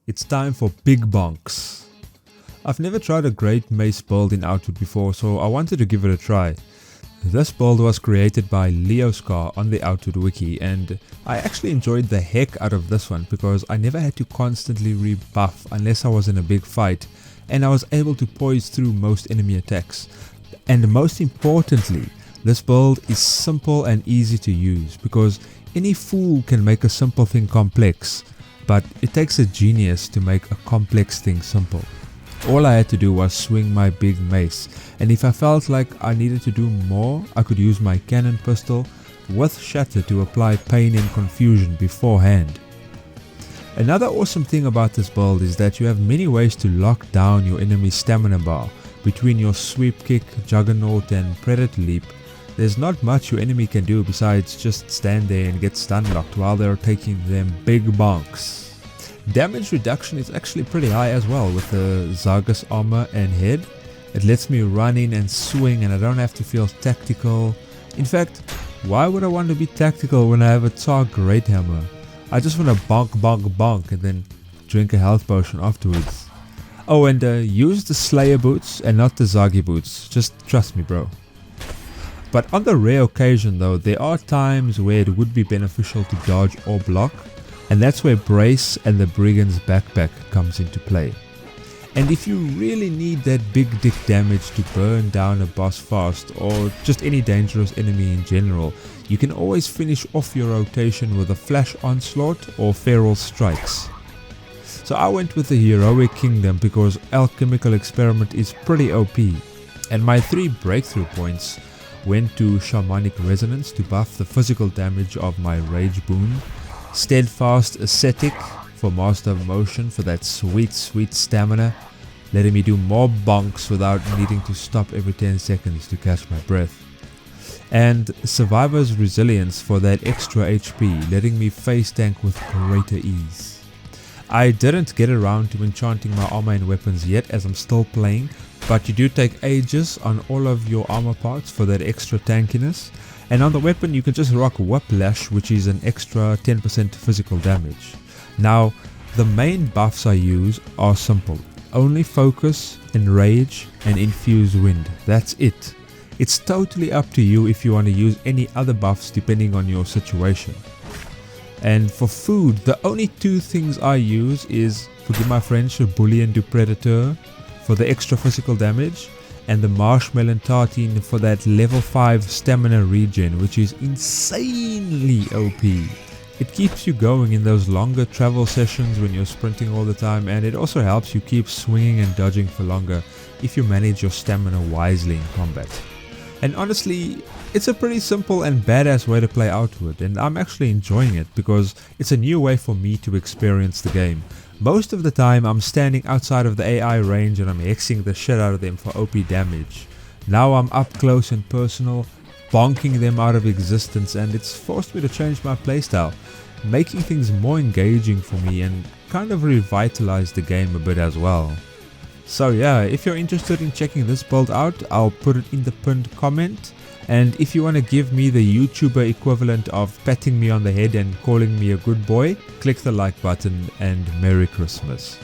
It's time for Big Bonks. I've never tried a great mace build in Outward before, so I wanted to give it a try. This build was created by Leoscar on the Outward wiki, and I actually enjoyed the heck out of this one because I never had to constantly rebuff unless I was in a big fight, and I was able to poise through most enemy attacks. And most importantly, this build is simple and easy to use because any fool can make a simple thing complex, but it takes a genius to make a complex thing simple. All I had to do was swing my big mace, and if I felt like I needed to do more, I could use my cannon pistol with shatter to apply pain and confusion beforehand. Another awesome thing about this build is that you have many ways to lock down your enemy's stamina bar. Between your sweep kick, juggernaut and predator leap, there's not much your enemy can do besides just stand there and get stun locked while they're taking them big bonks. Damage reduction is actually pretty high as well with the Zargus armor and head. It lets me run in and swing and I don't have to feel tactical. In fact, why would I want to be tactical when I have a Tar Great Hammer? I just want to bonk bonk bonk and then drink a health potion afterwards. Oh, and use the Slayer boots and not the Zagi boots, just trust me bro. But on the rare occasion though, there are times where it would be beneficial to dodge or block. And that's where Brace and the Brigand's Backpack comes into play. And if you really need that big dick damage to burn down a boss fast or just any dangerous enemy in general, you can always finish off your rotation with a Flash Onslaught or Feral Strikes. So I went with the Heroic Kingdom because Alchemical Experiment is pretty OP. And my 3 breakthrough points went to Shamanic Resonance to buff the physical damage of my Rage Boon, Steadfast Ascetic for Master of Motion for that sweet stamina, letting me do more bonks without needing to stop every 10 seconds to catch my breath. And Survivor's Resilience for that extra HP, letting me face tank with greater ease. I didn't get around to enchanting my armor and weapons yet as I'm still playing, but you do take ages on all of your armor parts for that extra tankiness. And on the weapon you can just rock Whiplash, which is an extra 10% physical damage. Now the main buffs I use are simple. Only Focus, Enrage and Infuse Wind. That's it. It's totally up to you if you want to use any other buffs depending on your situation. And for food, the only 2 things I use is, forgive my French, Bouillon du Predateur for the extra physical damage, and the Marshmallow Tartine for that level 5 stamina regen, which is insanely OP. It keeps you going in those longer travel sessions when you're sprinting all the time, and it also helps you keep swinging and dodging for longer if you manage your stamina wisely in combat. And honestly, it's a pretty simple and badass way to play Outward, and I'm actually enjoying it because it's a new way for me to experience the game. Most of the time I'm standing outside of the AI range and I'm hexing the shit out of them for OP damage. Now I'm up close and personal, bonking them out of existence, and it's forced me to change my playstyle, making things more engaging for me and kind of revitalize the game a bit as well. So yeah, if you're interested in checking this build out, I'll put it in the pinned comment. And if you want to give me the YouTuber equivalent of patting me on the head and calling me a good boy, click the like button and Merry Christmas.